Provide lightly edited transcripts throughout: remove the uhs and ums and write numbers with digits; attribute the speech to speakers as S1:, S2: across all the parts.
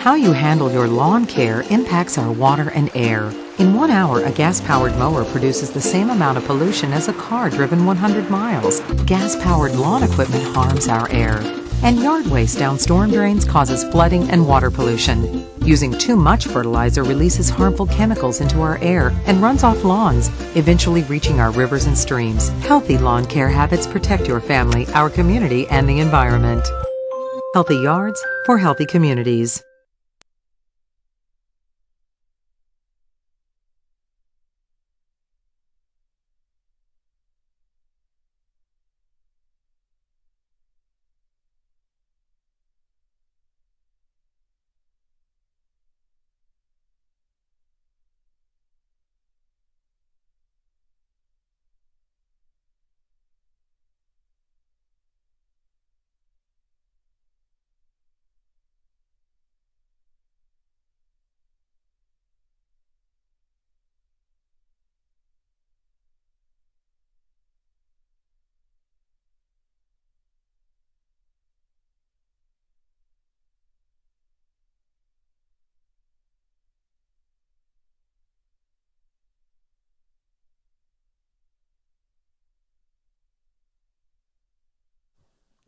S1: How you handle your lawn care impacts our water and air. In 1 hour, a gas-powered mower produces the same amount of pollution as a car driven 100 miles. Gas-powered lawn equipment harms our air. And yard waste down storm drains causes flooding and water pollution. Using too much fertilizer releases harmful chemicals into our air and runs off lawns, eventually reaching our rivers and streams. Healthy lawn care habits protect your family, our community, and the environment. Healthy yards for healthy communities.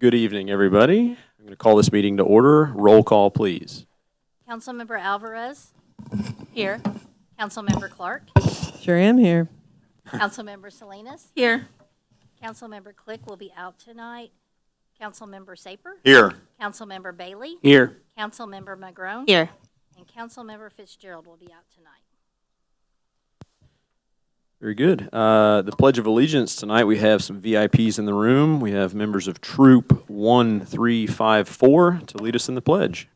S2: Good evening, everybody. I'm going to call this meeting to order. Roll call, please.
S3: Councilmember Alvarez. Here. Councilmember Clark.
S4: Sure am here.
S3: Councilmember Salinas.
S4: Here.
S3: Councilmember Click will be out tonight. Councilmember Saper.
S5: Here.
S3: Councilmember Bailey.
S5: Here.
S3: Councilmember Magrone.
S4: Here.
S3: And Councilmember Fitzgerald will be out tonight.
S2: Very good. The Pledge of Allegiance tonight, we have some VIPs in the room. We have members of Troop 1354 to lead us in the pledge.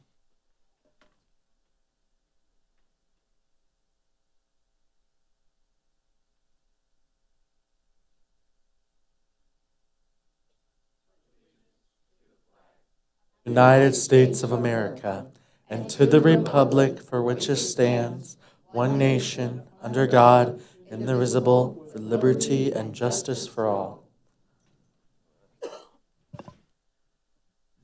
S6: United States of America, and to the republic for which it stands, one nation, under God, indivisible, for liberty and justice for all.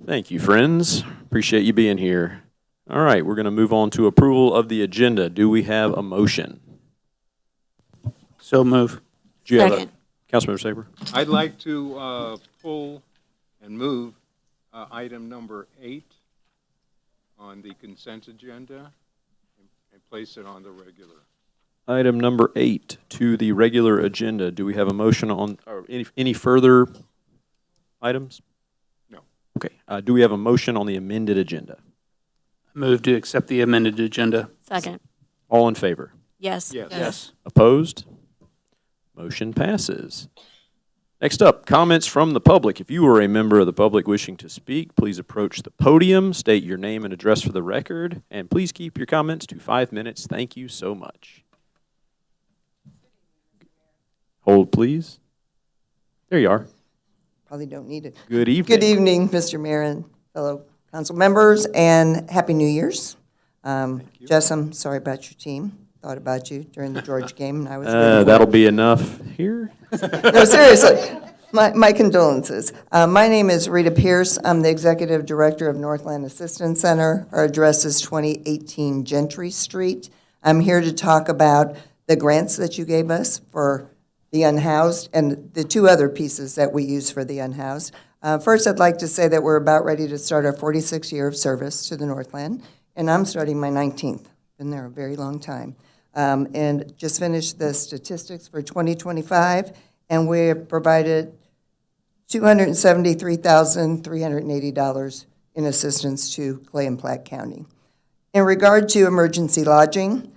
S2: Thank you, friends. Appreciate you being here. All right, we're going to move on to approval of the agenda. Do we have a motion?
S5: So move.
S2: Do you have
S4: Second.
S2: Councilmember Saber?
S7: I'd like to pull and move item number 8 on the consent agenda and place it on the regular.
S2: Item number 8 to the regular agenda. Do we have a motion on, or any further items?
S7: No.
S2: Okay. Do we have a motion on the amended agenda?
S5: Move to accept the amended agenda.
S4: Second.
S2: All in favor?
S4: Yes.
S7: Yes.
S2: Opposed? Motion passes. Next up, comments from the public. If you are a member of the public wishing to speak, please approach the podium, state your name and address for the record, and please keep your comments to 5 minutes. Thank you so much. Hold, please. There you are.
S8: Probably don't need it.
S2: Good evening.
S8: Good evening, Mr. Mayor and fellow council members, and Happy New Year's. Jess, I'm sorry about your team. Thought about you during the Georgia game, and I was really
S2: That'll be enough here.
S8: No, seriously. My condolences. My name is Rita Pierce. I'm the Executive Director of Northland Assistance Center. Our address is 2018 Gentry Street. I'm here to talk about the grants that you gave us for the unhoused and the 2 other pieces that we use for the unhoused. First, I'd like to say that we're about ready to start our 46th year of service to the Northland, and I'm starting my 19th. Been there a very long time. And just finished the statistics for 2025, and we have provided $273,380 in assistance to Clay and Platte County. In regard to emergency lodging,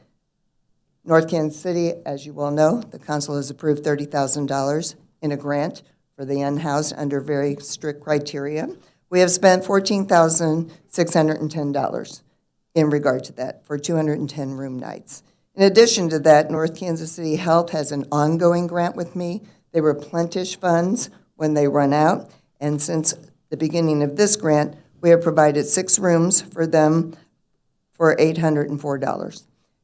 S8: North Kansas City, as you well know, the council has approved $30,000 in a grant for the unhoused under very strict criteria. We have spent $14,610 in regard to that for 210 room nights. In addition to that, North Kansas City Health has an ongoing grant with me. They replenish funds when they run out, and since the beginning of this grant, we have provided 6 rooms for them for $804.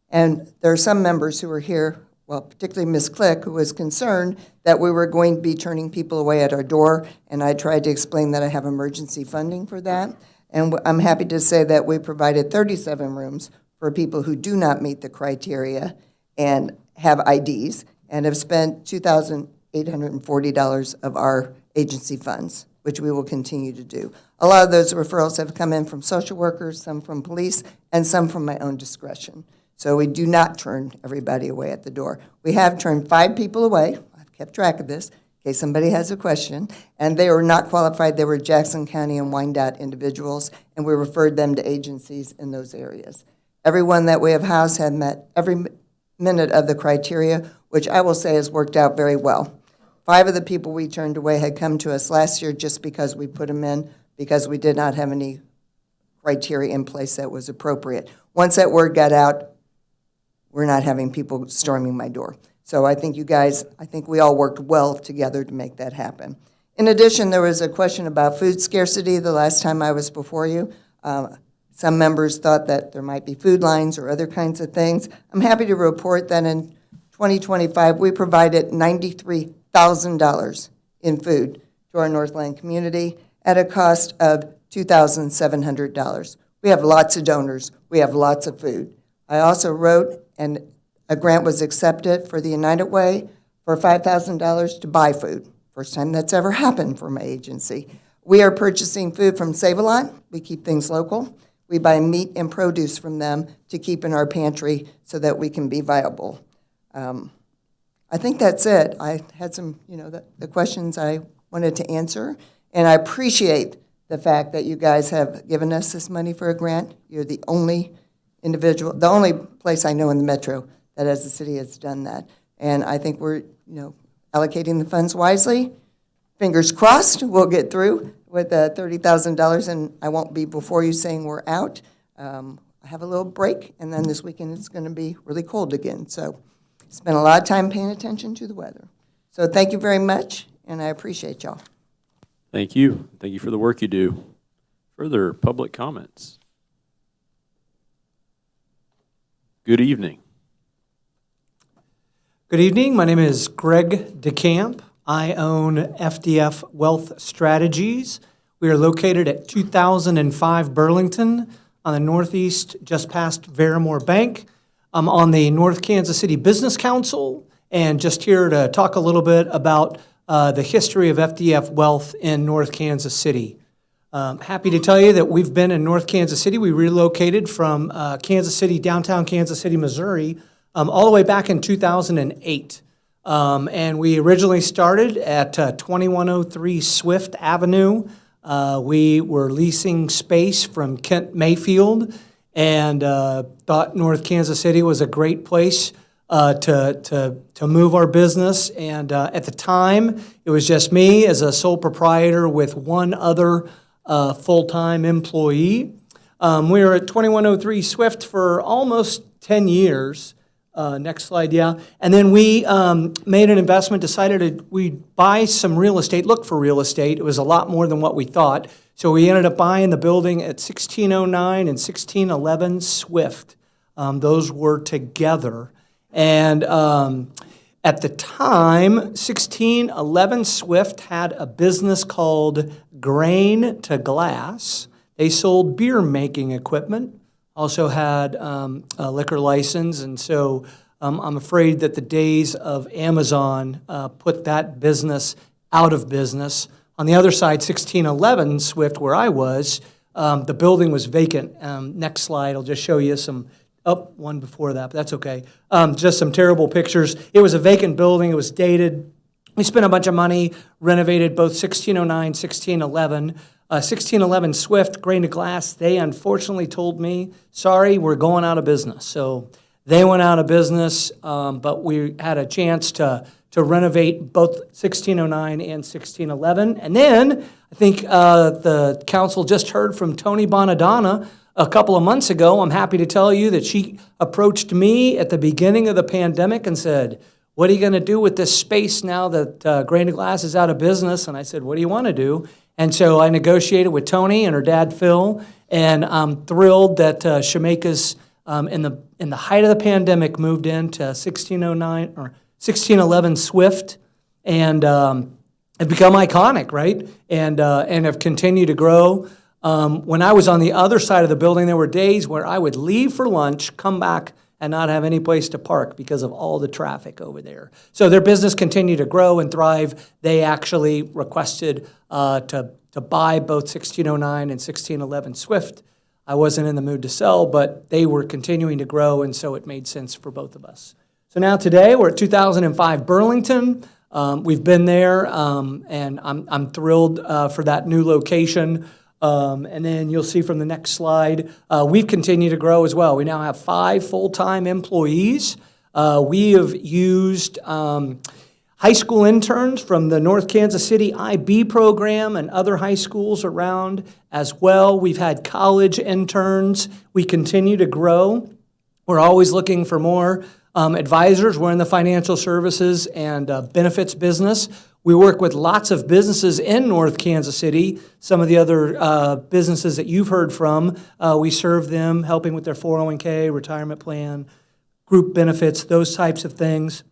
S8: And there are some members who are here, well, particularly Ms. Click, who was concerned that we were going to be turning people away at our door, and I tried to explain that I have emergency funding for that. And I'm happy to say that we provided 37 rooms for people who do not meet the criteria and have IDs, and have spent $2,840 of our agency funds, which we will continue to do. A lot of those referrals have come in from social workers, some from police, and some from my own discretion. So we do not turn everybody away at the door. We have turned 5 people away. I've kept track of this, in case somebody has a question, and they were not qualified. They were Jackson County and Wyandotte individuals, and we referred them to agencies in those areas. Everyone that we have housed had met every minute of the criteria, which I will say has worked out very well. 5 of the people we turned away had come to us last year just because we put them in, because we did not have any criteria in place that was appropriate. Once that word got out, we're not having people storming my door. So I think we all worked well together to make that happen. In addition, there was a question about food scarcity the last time I was before you. Some members thought that there might be food lines or other kinds of things. I'm happy to report that in 2025, we provided $93,000 in food to our Northland community at a cost of $2,700. We have lots of donors. We have lots of food. I also wrote, and a grant was accepted for the United Way for $5,000 to buy food. First time that's ever happened for my agency. We are purchasing food from Save-A-Lot. We keep things local. We buy meat and produce from them to keep in our pantry so that we can be viable. I think that's it. I had some, the questions I wanted to answer, and I appreciate the fact that you guys have given us this money for a grant. You're the only the only place I know in the metro that as a city has done that. And I think we're, allocating the funds wisely. Fingers crossed we'll get through with the $30,000, and I won't be before you saying we're out. I have a little break, and then this weekend it's going to be really cold again. So spent a lot of time paying attention to the weather. So thank you very much, and I appreciate y'all.
S2: Thank you. Thank you for the work you do. Further public comments? Good evening.
S4: Good evening. My name is Greg DeCamp. I own FDF Wealth Strategies. We are located at 2005 Burlington on the northeast, just past Verramore Bank. I'm on the North Kansas City Business Council, and just here to talk a little bit about the history of FDF Wealth in North Kansas City. Happy to tell you that we've been in North Kansas City. We relocated from Kansas City, downtown Kansas City, Missouri, all the way back in 2008. And we originally started at 2103 Swift Avenue. We were leasing space from Kent Mayfield and thought North Kansas City was a great place to move our business. And at the time, it was just me as a sole proprietor with one other full-time employee. We were at 2103 Swift for almost 10 years. Next slide, yeah. And then we made an investment, decided we'd buy some real estate, look for real estate. It was a lot more than what we thought. So we ended up buying the building at 1609 and 1611 Swift. Those were together. And at the time, 1611 Swift had a business called Grain to Glass. They sold beer making equipment, also had a liquor license, and so I'm afraid that the days of Amazon put that business out of business. On the other side, 1611 Swift, where I was, the building was vacant. Next slide, I'll just show you some. One before that, but that's okay. Just some terrible pictures. It was a vacant building. It was dated. We spent a bunch of money, renovated both 1609, 1611. 1611 Swift, Grain to Glass, they unfortunately told me, sorry, we're going out of business. So they went out of business, but we had a chance to renovate both 1609 and 1611. And then I think the council just heard from Tony Bonadonna a couple of months ago. I'm happy to tell you that she approached me at the beginning of the pandemic and said, what are you going to do with this space now that Grain to Glass is out of business? And I said, what do you want to do? And so I negotiated with Tony and her dad, Phil, and I'm thrilled that Shemeka's, in the height of the pandemic, moved into 1609 or 1611 Swift and have become iconic, right? And have continued to grow. When I was on the other side of the building, there were days where I would leave for lunch, come back, and not have any place to park because of all the traffic over there. So their business continued to grow and thrive. They actually requested to buy both 1609 and 1611 Swift. I wasn't in the mood to sell, but they were continuing to grow, and so it made sense for both of us. So now today, we're at 2005 Burlington. We've been there, and I'm thrilled for that new location. And then you'll see from the next slide, we've continued to grow as well. We now have 5 full-time employees. We have used high school interns from the North Kansas City IB program and other high schools around as well. We've had college interns. We continue to grow. We're always looking for more advisors. We're in the financial services and benefits business. We work with lots of businesses in North Kansas City. Some of the other businesses that you've heard from, we serve them, helping with their 401k, retirement plan, group benefits, those types of things.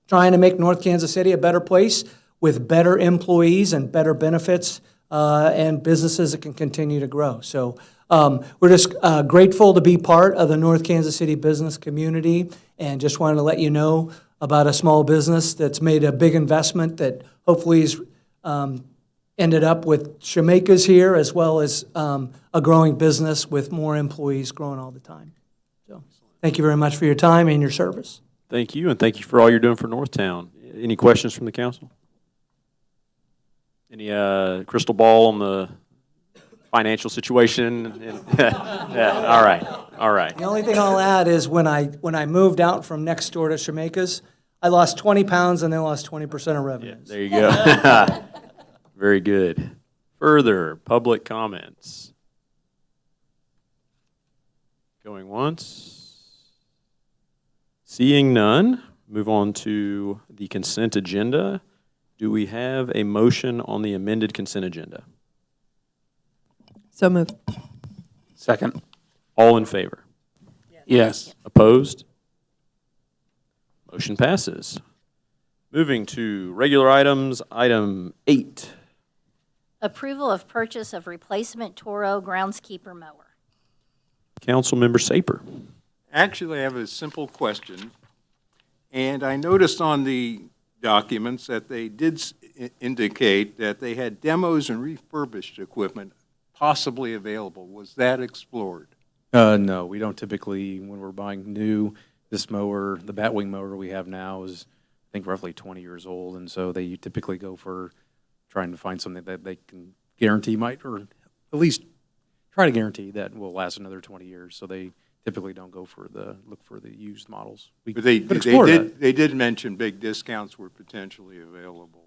S4: Trying to make North Kansas City a better place with better employees and better benefits and businesses that can continue to grow. So we're just grateful to be part of the North Kansas City business community, and just wanted to let you know about a small business that's made a big investment that hopefully has ended up with Shemaikas here, as well as a growing business with more employees growing all the time. So thank you very much for your time and your service.
S2: Thank you, and thank you for all you're doing for Northtown. Any questions from the council? Any crystal ball on the financial situation? Yeah, all right.
S4: The only thing I'll add is when I moved out from next door to Shemaikas, I lost 20 pounds and then lost 20% of revenues.
S2: There you go. Very good. Further public comments? Going once? Seeing none, move on to the consent agenda. Do we have a motion on the amended consent agenda?
S9: So moved.
S5: Second.
S2: All in favor?
S5: Yes.
S2: Opposed? Motion passes. Moving to regular items, item 8.
S3: Approval of purchase of replacement Toro groundskeeper mower.
S2: Councilmember Saper.
S7: Actually, I have a simple question, and I noticed on the documents that they did indicate that they had demos and refurbished equipment possibly available. Was that explored?
S10: No, we don't typically, when we're buying new, this mower, the Batwing mower we have now is, I think, roughly 20 years old, and so they typically go for trying to find something that they can guarantee might, or at least try to guarantee that will last another 20 years. So they typically don't go for look for the used models.
S7: But they did mention big discounts were potentially available.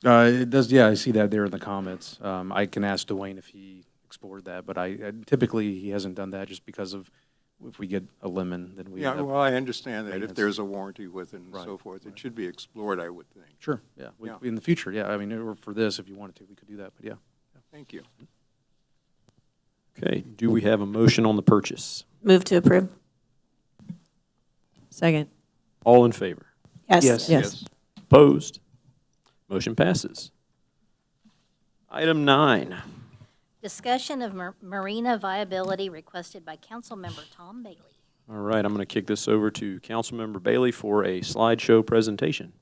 S10: It does, yeah, I see that there in the comments. I can ask Dwayne if he explored that, but I typically he hasn't done that just because of if we get a lemon, then we
S7: Yeah,
S10: have
S7: well, I understand that if
S10: maintenance.
S7: there's a warranty with it and
S10: Right,
S7: so forth,
S10: right.
S7: it should be explored, I would think.
S10: Sure, yeah.
S7: Yeah.
S10: In the future, yeah. I mean, or for this, if you wanted to, we could do that, but yeah.
S7: Thank you.
S2: Okay, do we have a motion on the purchase?
S9: Move to approve. Second.
S2: All in favor?
S5: Yes.
S9: Yes.
S2: Opposed? Motion passes. Item 9.
S3: Discussion of marina viability requested by Councilmember Tom Bailey.
S2: All right, I'm going to kick this over to Councilmember Bailey for a slideshow presentation.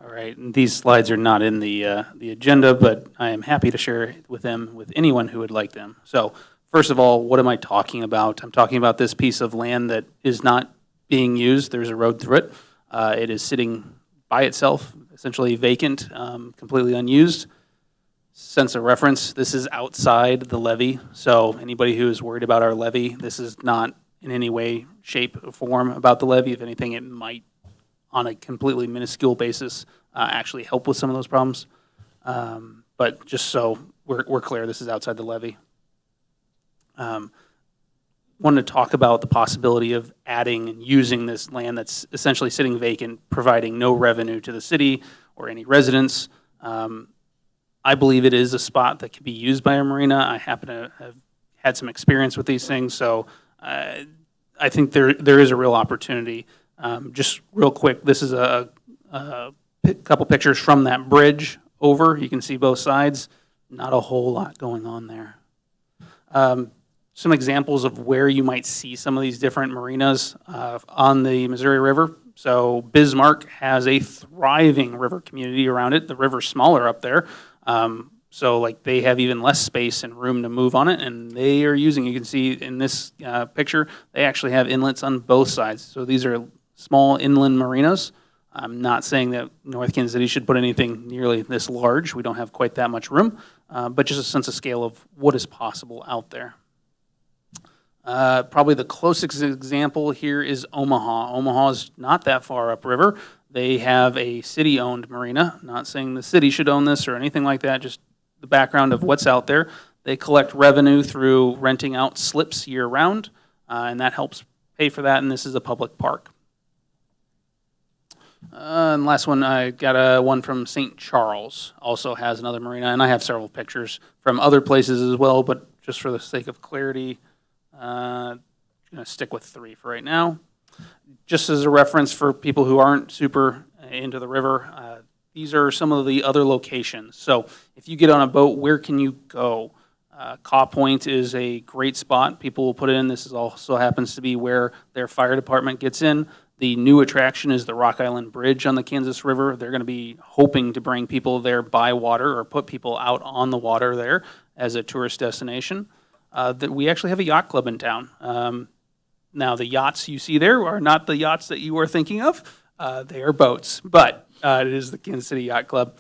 S5: All right, and these slides are not in the agenda, but I am happy to share with them with anyone who would like them. So first of all, what am I talking about? I'm talking about this piece of land that is not being used. There's a road through it. It is sitting by itself, essentially vacant, completely unused. Sense of reference, this is outside the levee, so anybody who is worried about our levee, this is not in any way, shape, or form about the levee. If anything, it might, on a completely minuscule basis, actually help with some of those problems. But just so we're clear, this is outside the levee. Wanted to talk about the possibility of adding and using this land that's essentially sitting vacant, providing no revenue to the city or any residents. I believe it is a spot that could be used by a marina. I happen to have had some experience with these things, so I think there is a real opportunity. Just real quick, this is a couple pictures from that bridge over. You can see both sides. Not a whole lot going on there. Some examples of where you might see some of these different marinas on the Missouri River. So Bismarck has a thriving river community around it. The river's smaller up there. So like they have even less space and room to move on it, and they are using, you can see in this picture, they actually have inlets on both sides. So these are small inland marinas. I'm not saying that North Kansas City should put anything nearly this large. We don't have quite that much room, but just a sense of scale of what is possible out there. Probably the closest example here is Omaha. Omaha is not that far upriver. They have a city-owned marina. Not saying the city should own this or anything like that, just the background of what's out there. They collect revenue through renting out slips year-round, and that helps pay for that, and this is a public park. And last one, I got one from St. Charles, also has another marina, and I have several pictures from other places as well, but just for the sake of clarity, I'm going to stick with 3 for right now. Just as a reference for people who aren't super into the river, these are some of the other locations. So if you get on a boat, where can you go? Caw Point is a great spot. People will put it in. This also happens to be where their fire department gets in. The new attraction is the Rock Island Bridge on the Kansas River. They're going to be hoping to bring people there by water or put people out on the water there as a tourist destination. We actually have a yacht club in town. Now, the yachts you see there are not the yachts that you are thinking of. They are boats, but it is the Kansas City Yacht Club.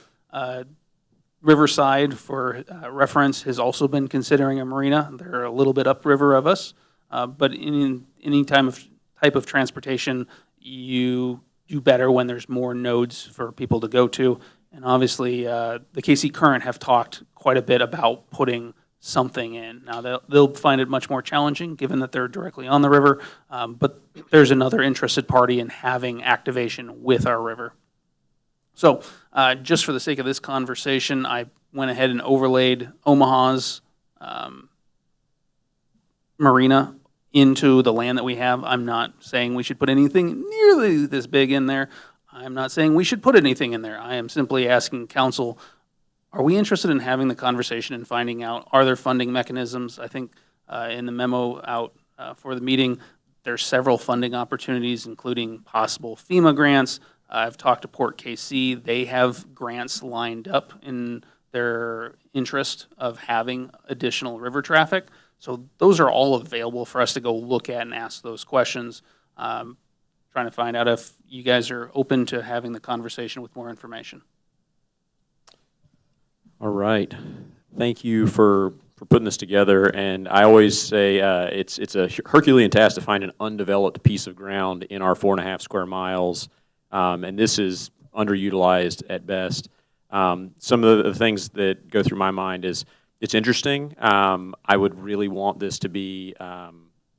S5: Riverside, for reference, has also been considering a marina. They're a little bit upriver of us, but in any type of transportation, you do better when there's more nodes for people to go to. And obviously, the KC Current have talked quite a bit about putting something in. Now, they'll find it much more challenging given that they're directly on the river, but there's another interested party in having activation with our river. So just for the sake of this conversation, I went ahead and overlaid Omaha's marina into the land that we have. I'm not saying we should put anything nearly this big in there. I'm not saying we should put anything in there. I am simply asking council, are we interested in having the conversation and finding out, are there funding mechanisms? I think in the memo out for the meeting, there's several funding opportunities, including possible FEMA grants. I've talked to Port KC. They have grants lined up in their interest of having additional river traffic. So those are all available for us to go look at and ask those questions. Trying to find out if you guys are open to having the conversation with more information.
S2: All right. Thank you for putting this together. And I always say it's a Herculean task to find an undeveloped piece of ground in our 4.5 square miles. And this is underutilized at best. Some of the things that go through my mind is it's interesting. I would really want this to be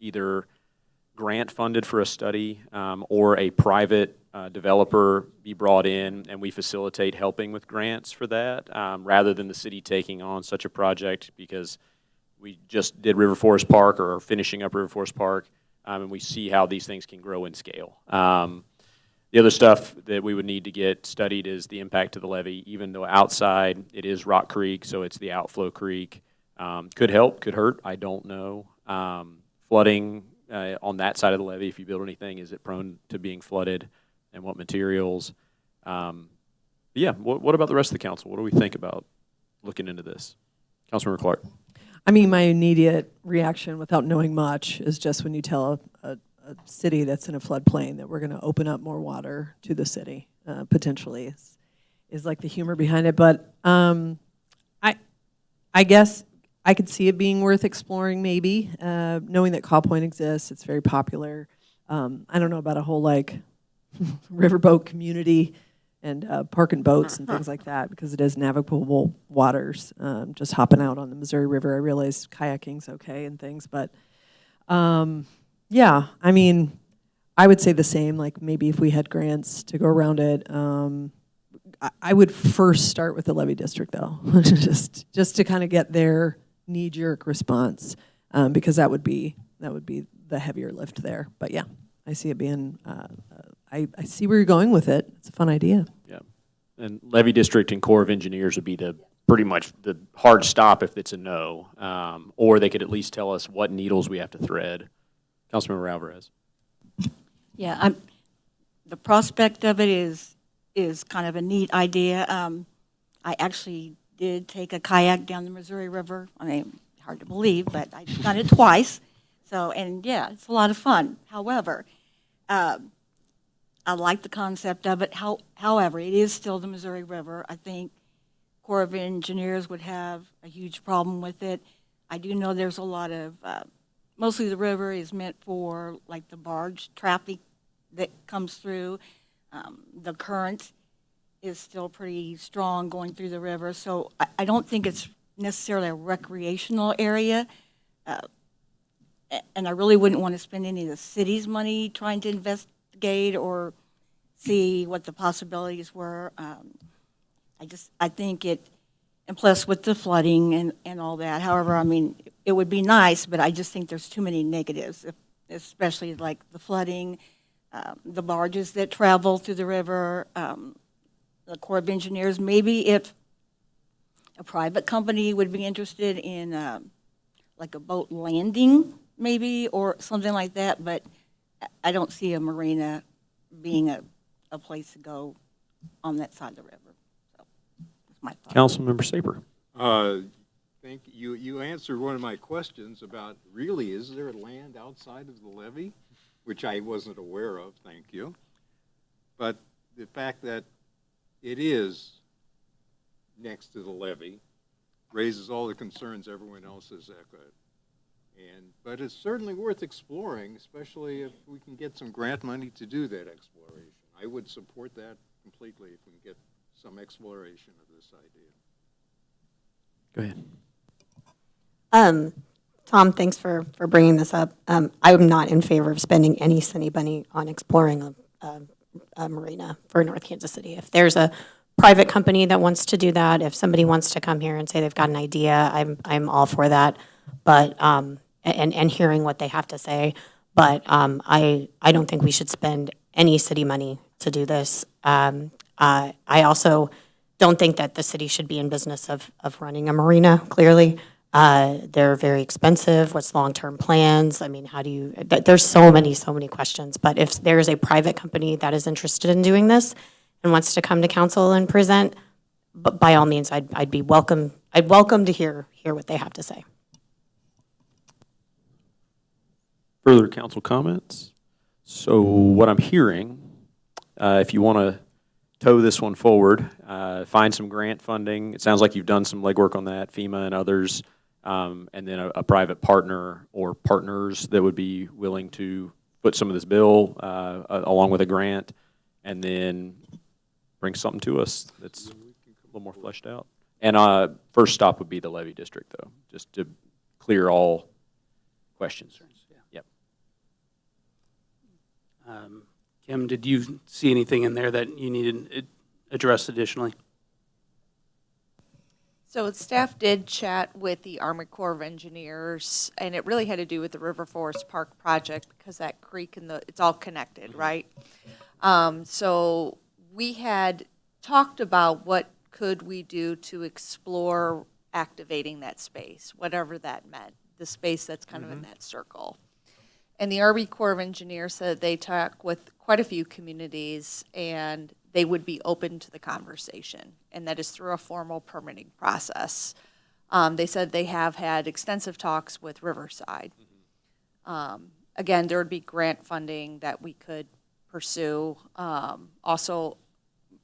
S2: either grant funded for a study or a private developer be brought in and we facilitate helping with grants for that rather than the city taking on such a project, because we just did River Forest Park or are finishing up River Forest Park and we see how these things can grow in scale. The other stuff that we would need to get studied is the impact to the levee. Even though outside it is Rock Creek, so it's the outflow creek. Could help, could hurt, I don't know. Flooding on that side of the levee, if you build anything, is it prone to being flooded, and what materials? Yeah, what about the rest of the council? What do we think about looking into this? Councilmember Clark.
S9: I mean, my immediate reaction without knowing much is just when you tell a city that's in a floodplain that we're going to open up more water to the city, potentially, is like the humor behind it. But I guess I could see it being worth exploring, maybe, knowing that Caw Point exists. It's very popular. I don't know about a whole, like, riverboat community and parking boats and things like that, because it is navigable waters, just hopping out on the Missouri River. I realize kayaking's okay and things, but yeah, I mean, I would say the same, like maybe if we had grants to go around it. I would first start with the levee district, though, just to kind of get their knee-jerk response, because that would be the heavier lift there. But yeah, I see it being. I see where you're going with it. It's a fun idea.
S2: Yeah. And levy district and Corps of Engineers would be the, pretty much the hard stop if it's a no. Or they could at least tell us what needles we have to thread. Councilmember Alvarez.
S11: Yeah, the prospect of it is kind of a neat idea. I actually did take a kayak down the Missouri River. I mean, hard to believe, but I've done it twice. So, and yeah, it's a lot of fun. However, I like the concept of it. However, it is still the Missouri River. I think Corps of Engineers would have a huge problem with it. I do know there's a lot of, mostly the river is meant for like the barge traffic that comes through. The current is still pretty strong going through the river, so I don't think it's necessarily a recreational area. And I really wouldn't want to spend any of the city's money trying to investigate or see what the possibilities were. I think it, and plus with the flooding and all that, however, I mean, it would be nice, but I just think there's too many negatives, especially like the flooding, the barges that travel through the river, the Corps of Engineers. Maybe if a private company would be interested in like a boat landing, maybe, or something like that, but I don't see a marina being a place to go on that side of the river. So that's my thought.
S2: Councilmember Saper.
S7: Thank you. You answered one of my questions about, really, is there land outside of the levee? Which I wasn't aware of, thank you. But the fact that it is next to the levee raises all the concerns everyone else has echoed. But it's certainly worth exploring, especially if we can get some grant money to do that exploration. I would support that completely if we can get some exploration of this idea.
S2: Go ahead.
S12: Tom, thanks for bringing this up. I'm not in favor of spending any city money on exploring a marina for North Kansas City. If there's a private company that wants to do that, if somebody wants to come here and say they've got an idea, I'm all for that. But and hearing what they have to say. But I don't think we should spend any city money to do this. I also don't think that the city should be in business of running a marina, clearly. They're very expensive. What's long-term plans? I mean, how do you, there's so many questions. But if there's a private company that is interested in doing this and wants to come to council and present, by all means, I'd be welcome. I'd welcome to hear what they have to say.
S2: Further council comments? So what I'm hearing, if you want to tow this one forward, find some grant funding. It sounds like you've done some legwork on that, FEMA and others, and then a private partner or partners that would be willing to foot some of this bill along with a grant, and then bring something to us that's a little more fleshed out. And first stop would be the levee district, though, just to clear all questions. Yep.
S5: Kim, did you see anything in there that you needed addressed additionally?
S13: So staff did chat with the Army Corps of Engineers, and it really had to do with the River Forest Park project because that creek and it's all connected, right? So we had talked about what could we do to explore activating that space, whatever that meant, the space that's kind of in that circle. And the Army Corps of Engineers said they talked with quite a few communities and they would be open to the conversation, and that is through a formal permitting process. They said they have had extensive talks with Riverside. Again, there would be grant funding that we could pursue. Also,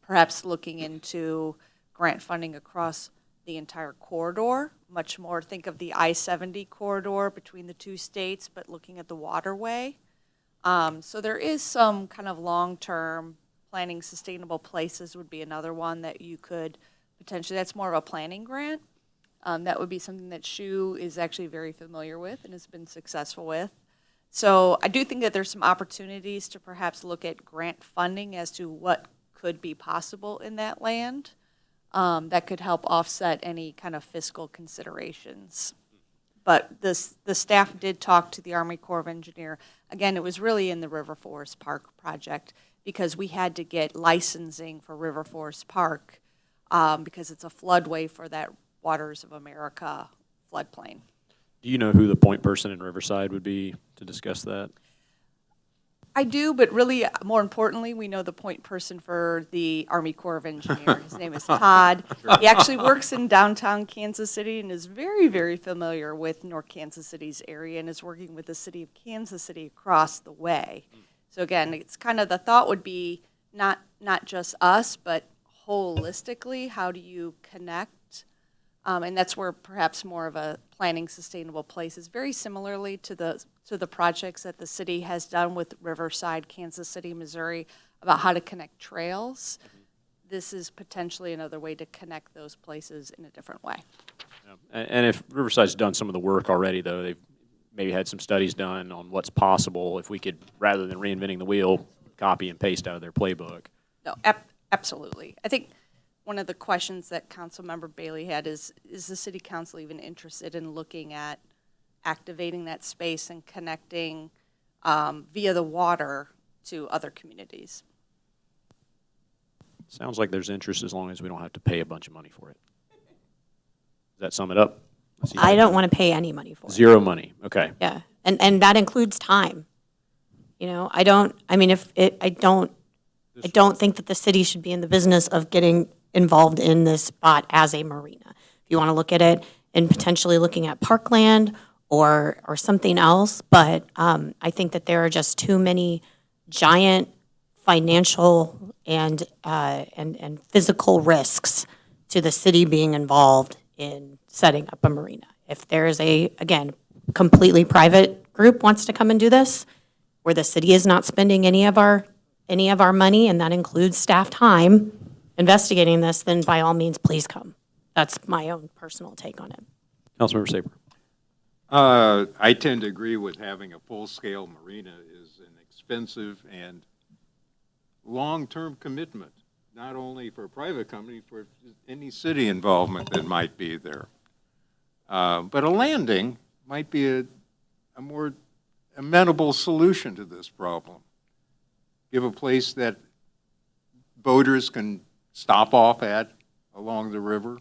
S13: perhaps looking into grant funding across the entire corridor, much more. Think of the I-70 corridor between the two states, but looking at the waterway. So there is some kind of long-term planning. Sustainable places would be another one that you could potentially, that's more of a planning grant. That would be something that SHU is actually very familiar with and has been successful with. So I do think that there's some opportunities to perhaps look at grant funding as to what could be possible in that land. That could help offset any kind of fiscal considerations. But the staff did talk to the Army Corps of Engineers. Again, it was really in the River Forest Park project. because we had to get licensing for River Forest Park because it's a floodway for that Waters of America floodplain.
S2: Do you know who the point person in Riverside would be to discuss that?
S13: I do, but really, more importantly, we know the point person for the Army Corps of Engineers. His name is Todd. He actually works in downtown Kansas City and is very, very familiar with North Kansas City's area and is working with the city of Kansas City across the way. So again, it's kind of the thought would be not just us, but holistically, how do you connect? And that's where perhaps more of a planning sustainable places, very similarly to the projects that the city has done with Riverside, Kansas City, Missouri, about how to connect trails. This is potentially another way to connect those places in a different way.
S2: And if Riverside's done some of the work already, though, they've maybe had some studies done on what's possible if we could, rather than reinventing the wheel, copy and paste out of their playbook.
S13: No, absolutely. I think one of the questions that Councilmember Bailey had is the city council even interested in looking at activating that space and connecting via the water to other communities?
S2: Sounds like there's interest as long as we don't have to pay a bunch of money for it. Does that sum it up?
S12: I don't want to pay any money for it.
S2: Zero money, okay.
S12: Yeah, and that includes time. You know, I don't think that the city should be in the business of getting involved in this spot as a marina. If you want to look at it and potentially looking at parkland or something else, but I think that there are just too many giant financial and physical risks to the city being involved in setting up a marina. If there is again, completely private group wants to come and do this, where the city is not spending any of our money, and that includes staff time investigating this, then by all means, please come. That's my own personal take on it.
S2: Councilmember Saber.
S7: I tend to agree with having a full-scale marina is an expensive and long-term commitment, not only for a private company, for any city involvement that might be there. But a landing might be a more amenable solution to this problem. Give a place that boaters can stop off at along the river.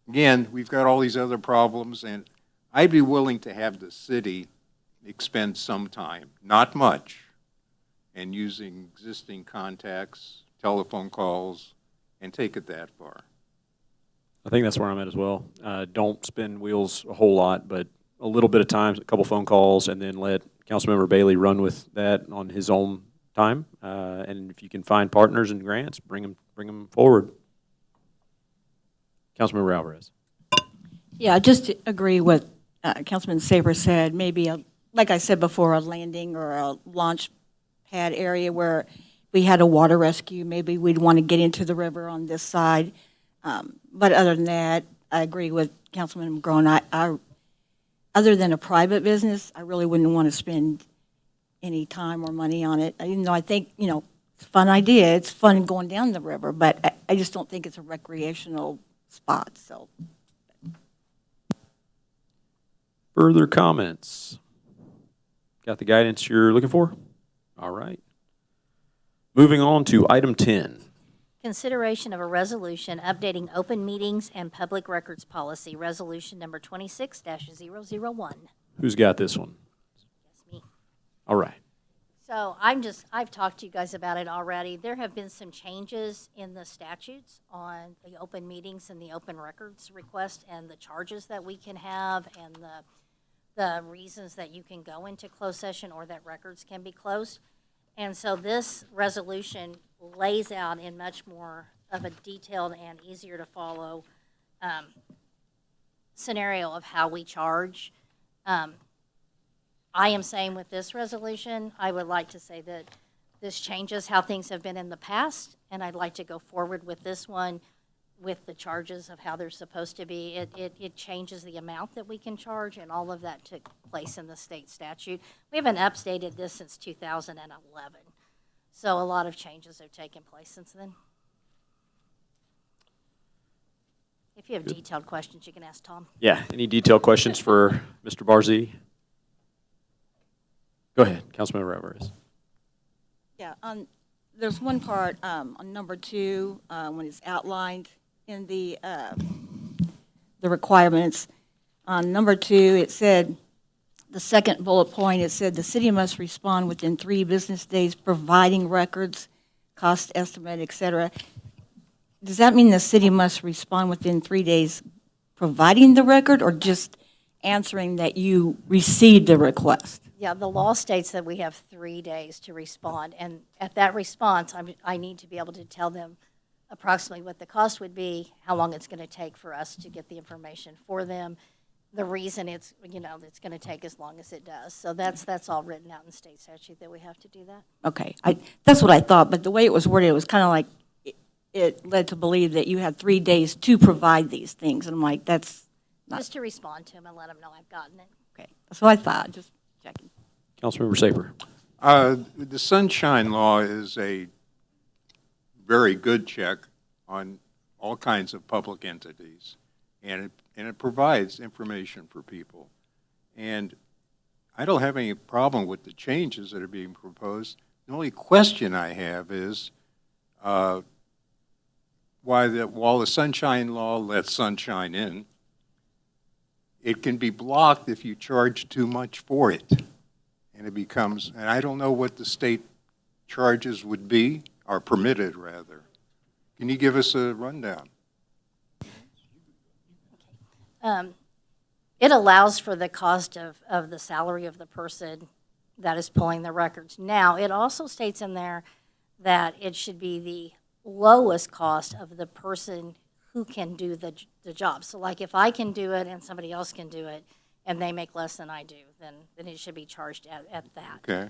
S7: Again, we've got all these other problems, and I'd be willing to have the city expend some time, not much, and using existing contacts, telephone calls, and take it that far.
S2: I think that's where I'm at as well. Don't spin wheels a whole lot, but a little bit of time, a couple phone calls, and then let Councilmember Bailey run with that on his own time. And if you can find partners and grants, bring them forward. Councilmember Alvarez.
S11: Yeah, just to agree with Councilman Saber said, maybe, like I said before, a landing or a launch pad area where we had a water rescue. Maybe we'd want to get into the river on this side. But other than that, I agree with Councilman McGrone. Other than a private business, I really wouldn't want to spend any time or money on it. Even though I think, it's a fun idea. It's fun going down the river, but I just don't think it's a recreational spot, so.
S2: Further comments? Got the guidance you're looking for? All right. Moving on to item 10.
S3: Consideration of a resolution updating open meetings and public records policy, resolution number 26-001.
S2: Who's got this one?
S3: That's me.
S2: All right.
S3: So I've talked to you guys about it already. There have been some changes in the statutes on the open meetings and the open records request and the charges that we can have and the reasons that you can go into closed session or that records can be closed. And so this resolution lays out in much more of a detailed and easier to follow scenario of how we charge. I am saying with this resolution, I would like to say that this changes how things have been in the past, and I'd like to go forward with this one with the charges of how they're supposed to be. It changes the amount that we can charge, and all of that took place in the state statute. We haven't updated this since 2011, so a lot of changes have taken place since then. If you have detailed questions, you can ask Tom.
S2: Yeah, any detailed questions for Mr. Barzee? Go ahead, Councilmember Alvarez.
S11: Yeah, there's one part on number 2, when it's outlined in the requirements. On number 2, it said, the second bullet point, it said, the city must respond within 3 business days, providing records, cost estimate, et cetera. Does that mean the city must respond within 3 days providing the record, or just answering that you received the request?
S3: Yeah, the law states that we have 3 days to respond, and at that response, I need to be able to tell them approximately what the cost would be, how long it's going to take for us to get the information for them, the reason it's going to take as long as it does. So that's all written out in state statute that we have to do that.
S11: Okay, that's what I thought, but the way it was worded, it was kind of like, it led to believe that you had 3 days to provide these things, and I'm like, that's not,
S3: Just to respond to them and let them know I've gotten it.
S11: okay, that's what I thought, just checking.
S2: Councilmember Saper.
S7: The Sunshine Law is a very good check on all kinds of public entities, and it provides information for people. And I don't have any problem with the changes that are being proposed. The only question I have is while the Sunshine Law lets sunshine in, it can be blocked if you charge too much for it. And it becomes, and I don't know what the state charges would be, or permitted rather. Can you give us a rundown?
S3: It allows for the cost of the salary of the person that is pulling the records. Now, it also states in there that it should be the lowest cost of the person who can do the job. So like if I can do it and somebody else can do it and they make less than I do, then it should be charged at that.
S7: Okay.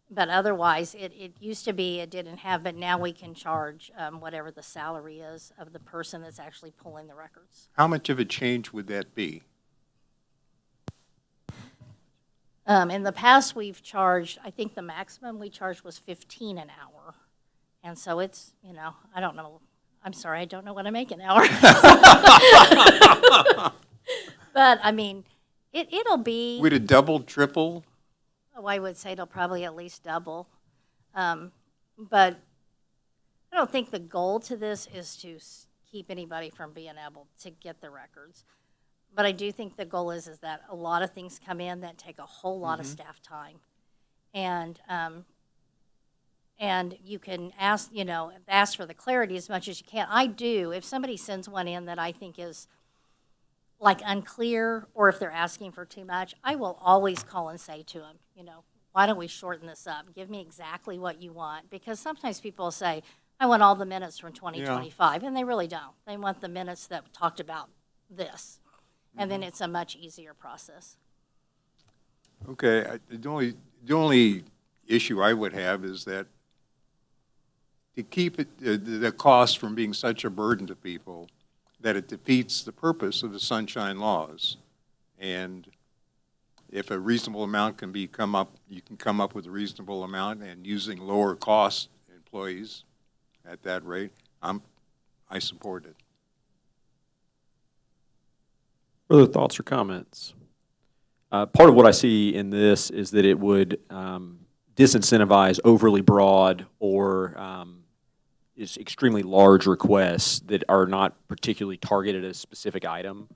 S3: But otherwise, it used to be it didn't have, but now we can charge whatever the salary is of the person that's actually pulling the records.
S7: How much of a change would that be?
S3: In the past, we've charged, I think the maximum we charged was $15 an hour. And so it's, I don't know. I'm sorry, I don't know what I make an hour. But, I mean, it'll be.
S7: Would it double, triple?
S3: Oh, I would say it'll probably at least double. But I don't think the goal to this is to keep anybody from being able to get the records. But I do think the goal is that a lot of things come in that take a whole lot of staff time. And you can ask for the clarity as much as you can. I do, if somebody sends one in that I think is like unclear, or if they're asking for too much, I will always call and say to them, why don't we shorten this up? Give me exactly what you want. Because sometimes people say, I want all the minutes from 2025, and they really don't. They want the minutes that talked about this. And then it's a much easier process.
S7: Okay, the only issue I would have is that to keep the cost from being such a burden to people, that it defeats the purpose of the Sunshine Laws. And if a reasonable amount can you can come up with a reasonable amount, and using lower cost employees at that rate, I support it.
S2: Further thoughts or comments? Part of what I see in this is that it would disincentivize overly broad or is extremely large requests that are not particularly targeted at a specific item.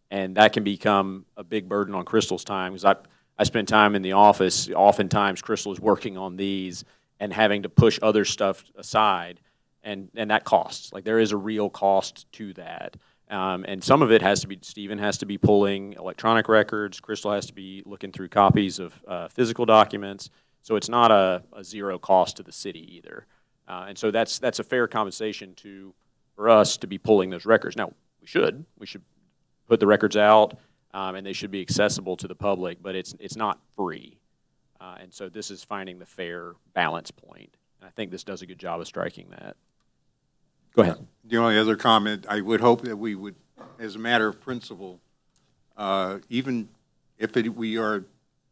S2: And that can become a big burden on Crystal's time, because I spend time in the office. Oftentimes, Crystal is working on these and having to push other stuff aside, and that costs. Like, there is a real cost to that. And some of it has to be, Stephen has to be pulling electronic records, Crystal has to be looking through copies of physical documents, so it's not a zero cost to the city either. And so that's a fair compensation for us to be pulling those records. Now, we should put the records out, and they should be accessible to the public, but it's not free. And so this is finding the fair balance point. And I think this does a good job of striking that. Go ahead.
S7: The only other comment, I would hope that we would, as a matter of principle, even if we are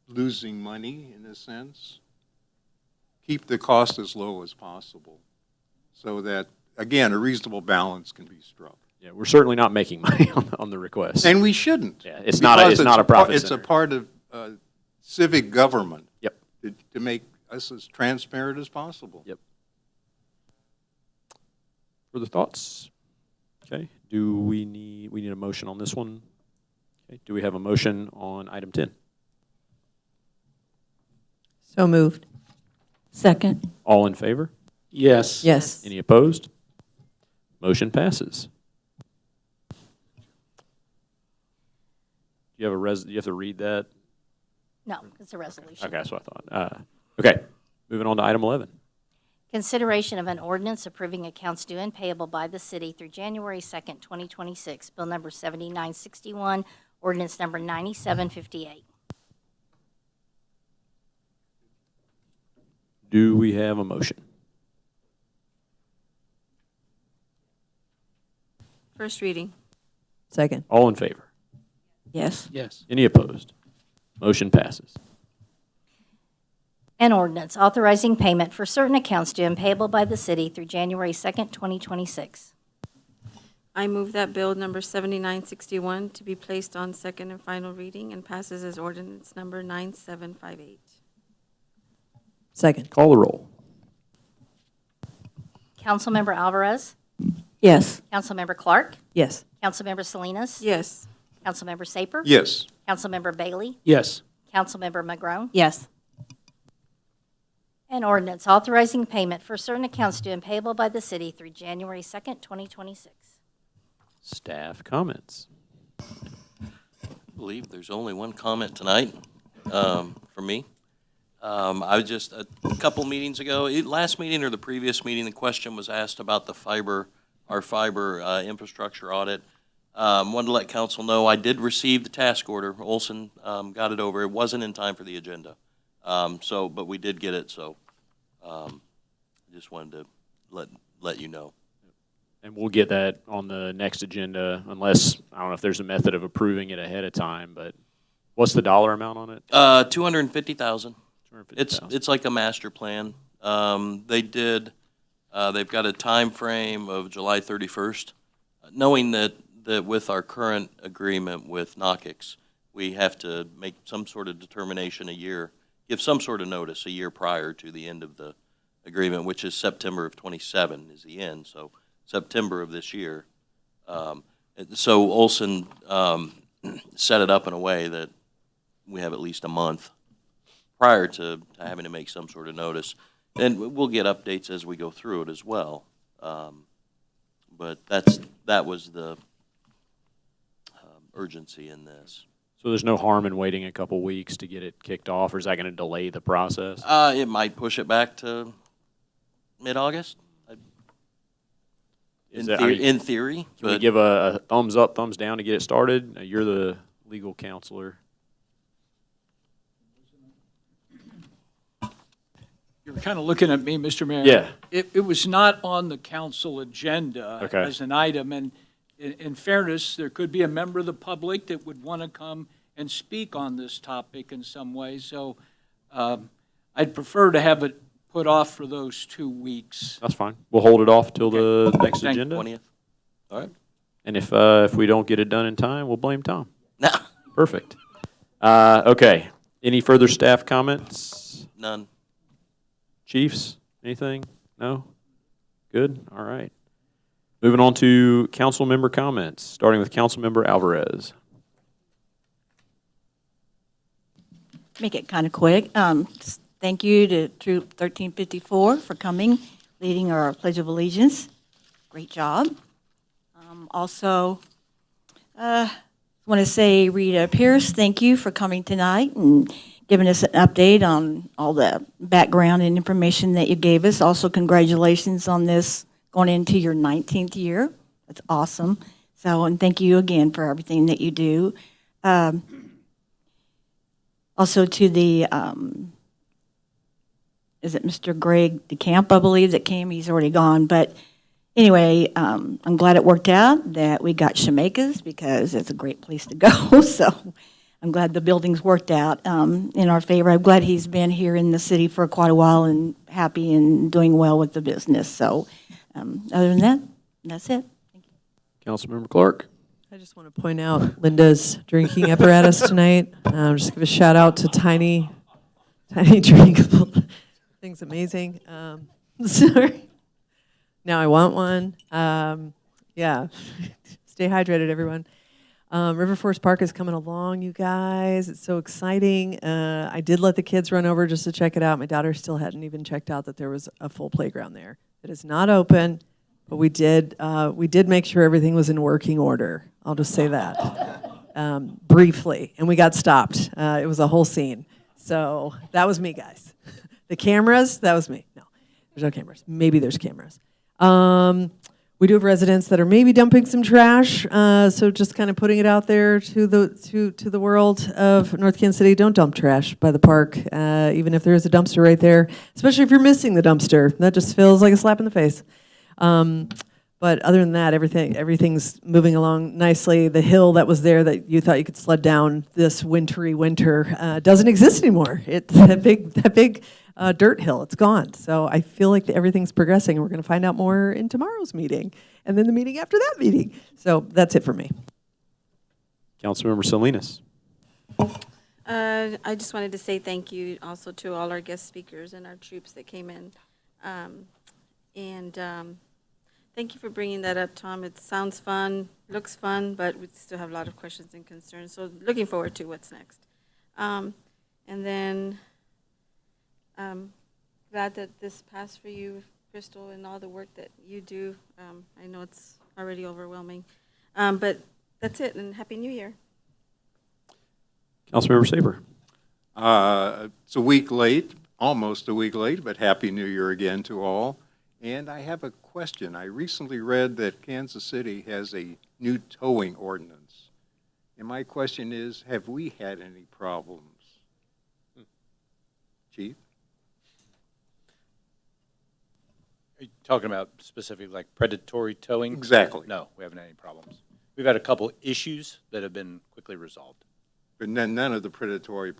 S7: losing money in a sense, keep the cost as low as possible, so that, again, a reasonable balance can be struck.
S2: Yeah, we're certainly not making money on the request.
S7: And we shouldn't.
S2: Yeah, it's not a profit
S7: It's
S2: center.
S7: a part of civic government.
S2: Yep.
S7: To make us as transparent as possible.
S2: Yep. Further thoughts? Okay, do we need a motion on this one? Okay, do we have a motion on item 10?
S9: So moved.
S11: Second.
S2: All in favor?
S5: Yes.
S9: Yes.
S2: Any opposed? Motion passes. Do you have to read that?
S3: No, it's a resolution.
S2: Okay, that's what I thought. Okay, moving on to item 11.
S3: Consideration of an ordinance approving accounts due and payable by the city through January 2nd, 2026. Bill number 7961, ordinance number 9758.
S2: Do we have a motion?
S14: First reading.
S9: Second.
S2: All in favor?
S11: Yes.
S5: Yes.
S2: Any opposed? Motion passes.
S3: An ordinance authorizing payment for certain accounts due and payable by the city through January 2nd, 2026.
S14: I move that bill number 7961 to be placed on second and final reading and passes as ordinance number 9758.
S9: Second.
S2: Call the roll.
S3: Councilmember Alvarez?
S11: Yes.
S3: Councilmember Clark?
S9: Yes.
S3: Councilmember Salinas?
S14: Yes.
S3: Councilmember Saper?
S7: Yes.
S3: Councilmember Bailey?
S5: Yes.
S3: Councilmember McGrone?
S12: Yes.
S3: An ordinance authorizing payment for certain accounts due and payable by the city through January 2nd, 2026.
S2: Staff comments.
S15: I believe there's only one comment tonight from me. I was just, a couple meetings ago, last meeting or the previous meeting, the question was asked about our fiber infrastructure audit. Wanted to let council know I did receive the task order. Olson got it over. It wasn't in time for the agenda. But we did get it, so just wanted to let you know.
S2: And we'll get that on the next agenda unless, I don't know if there's a method of approving it ahead of time, but what's the dollar amount on it?
S15: $250,000. It's like a master plan. They've got a time frame of July 31st, knowing that with our current agreement with NOCIX, we have to make some sort of determination give some sort of notice a year prior to the end of the agreement, which is September of 27 is the end, so September of this year. So Olson set it up in a way that we have at least a month prior to having to make some sort of notice. And we'll get updates as we go through it as well. But that was the urgency in this.
S2: So there's no harm in waiting a couple weeks to get it kicked off, or is that going to delay the process?
S15: It might push it back to mid-August. In theory.
S2: Can we give a thumbs up, thumbs down to get it started? You're the legal counselor.
S16: You're kind of looking at me, Mr. Mayor.
S2: Yeah.
S16: It was not on the council agenda as an item, and in fairness, there could be a member of the public that would want to come and speak on this topic in some way, so I'd prefer to have it put off for those 2 weeks.
S2: That's fine. We'll hold it off till the next agenda.
S15: 20th. All right.
S2: And if we don't get it done in time, we'll blame Tom.
S15: No.
S2: Perfect. Okay. Any further staff comments?
S15: None.
S2: Chiefs, anything? No? Good? All right. Moving on to council member comments, starting with Councilmember Alvarez.
S11: Make it kind of quick. Thank you to Troop 1354 for coming, leading our Pledge of Allegiance. Great job. Also, want to say, Rita Pierce, thank you for coming tonight and giving us an update on all the background and information that you gave us. Also, congratulations on this going into your 19th year. That's awesome. So, and thank you again for everything that you do. Also to the, is it Mr. Greg DeCamp, I believe, that came? He's already gone. But anyway, I'm glad it worked out that we got Shemaikas because it's a great place to go. So I'm glad the buildings worked out in our favor. I'm glad he's been here in the city for quite a while and happy and doing well with the business. So other than that, that's it. Thank you.
S2: Councilmember Clark.
S9: I just want to point out Linda's drinking apparatus tonight. Just give a shout out to tiny drinkable Thing's amazing. Sorry. Now I want one. Yeah. Stay hydrated, everyone. River Forest Park is coming along, you guys. It's so exciting. I did let the kids run over just to check it out. My daughter still hadn't even checked out that there was a full playground there. It is not open, but we did make sure everything was in working order. I'll just say that briefly. And we got stopped. It was a whole scene. So that was me, guys. The cameras, that was me. No, there's no cameras. Maybe there's cameras. We do have residents that are maybe dumping some trash, so just kind of putting it out there to the world of North Kansas City. Don't dump trash by the park, even if there is a dumpster right there, especially if you're missing the dumpster. That just feels like a slap in the face. But other than that, everything's moving along nicely. The hill that was there that you thought you could sled down this wintry winter doesn't exist anymore. It's that big dirt hill. It's gone. So I feel like everything's progressing, and we're going to find out more in tomorrow's meeting, and then the meeting after that meeting. So that's it for me.
S2: Councilmember Salinas.
S14: I just wanted to say thank you also to all our guest speakers and our troops that came in. Thank you for bringing that up, Tom. It sounds fun, looks fun, but we still have a lot of questions and concerns. So looking forward to what's next. And then glad that this passed for you, Crystal, and all the work that you do. I know it's already overwhelming. But that's it, and Happy New Year.
S2: Councilmember Saber.
S7: It's a week late, almost a week late, but Happy New Year again to all. And I have a question. I recently read that Kansas City has a new towing ordinance. And my question is, have we had any problems? Chief?
S17: Are you talking about specifically like predatory towing?
S7: Exactly.
S17: No, we haven't had any problems. We've had a couple issues that have been quickly resolved.
S7: But none of the predatory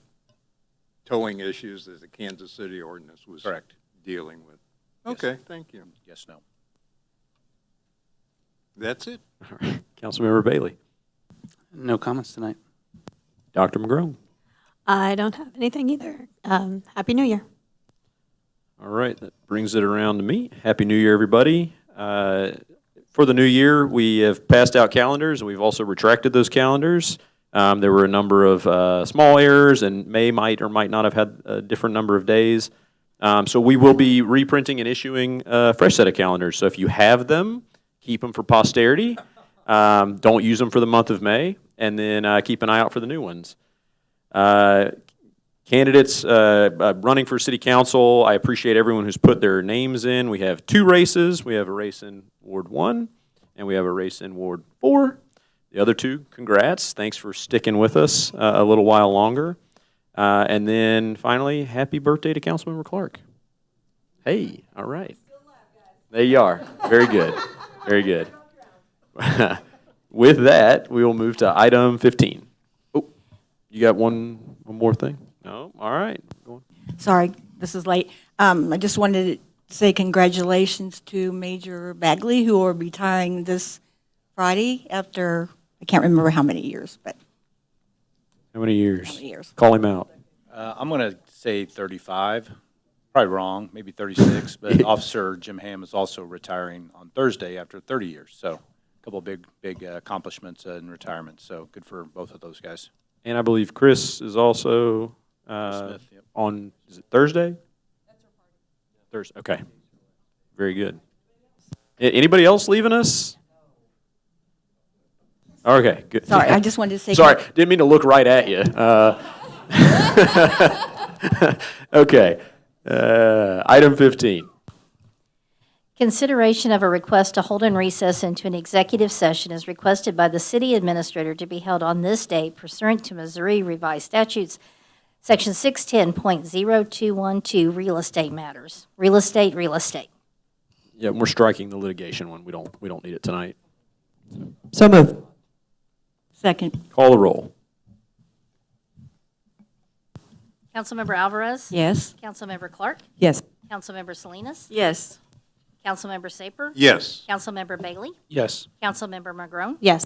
S7: towing issues that the Kansas City ordinance was
S17: Correct.
S7: dealing with.
S17: Yes.
S7: Okay, thank you.
S17: Yes, no.
S7: That's it.
S2: All right. Councilmember Bailey.
S5: No comments tonight.
S2: Dr. McGrone.
S12: I don't have anything either. Happy New Year.
S2: All right, that brings it around to me. Happy New Year, everybody. For the new year, we have passed out calendars, and we've also retracted those calendars. There were a number of small errors, and May might or might not have had a different number of days. So we will be reprinting and issuing a fresh set of calendars. So if you have them, keep them for posterity. Don't use them for the month of May, and then keep an eye out for the new ones. Candidates running for city council, I appreciate everyone who's put their names in. We have 2 races. We have a race in Ward 1, and we have a race in Ward 4. The other 2, congrats. Thanks for sticking with us a little while longer. And then finally, happy birthday to Councilmember Clark. Hey, all right. There you are. Very good. Very good. With that, we will move to item 15. Oh, you got one more thing? No? All right. Go on.
S11: Sorry, this is late. I just wanted to say congratulations to Major Bagley, who are retiring this Friday after, I can't remember how many years, but
S2: How many years?
S11: How many years?
S2: Call him out.
S17: I'm going to say 35. Probably wrong, maybe 36. But Officer Jim Ham is also retiring on Thursday after 30 years. So a couple of big accomplishments in retirement. So good for both of those guys.
S2: And I believe Chris is also
S17: Smith, yep.
S2: on, is it Thursday? Thursday, okay. Very good. Anybody else leaving us? Okay, good.
S11: sorry, I just wanted to say.
S2: Sorry, didn't mean to look right at you. Okay, item 15.
S3: Consideration of a request to hold in recess into an executive session is requested by the city administrator to be held on this date pursuant to Missouri Revised Statutes, Section 610.0212, real estate matters. Real estate.
S2: Yeah, we're striking the litigation one. We don't need it tonight.
S9: So moved.
S11: Second.
S2: Call the roll.
S3: Councilmember Alvarez?
S11: Yes.
S3: Councilmember Clark?
S9: Yes.
S3: Councilmember Salinas?
S14: Yes.
S3: Councilmember Saper?
S7: Yes.
S3: Councilmember Bailey?
S17: Yes.
S3: Councilmember McGrone?
S12: Yes.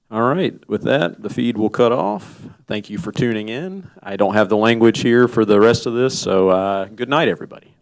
S2: All right, with that, the feed will cut off. Thank you for tuning in. I don't have the language here for the rest of this, so good night, everybody.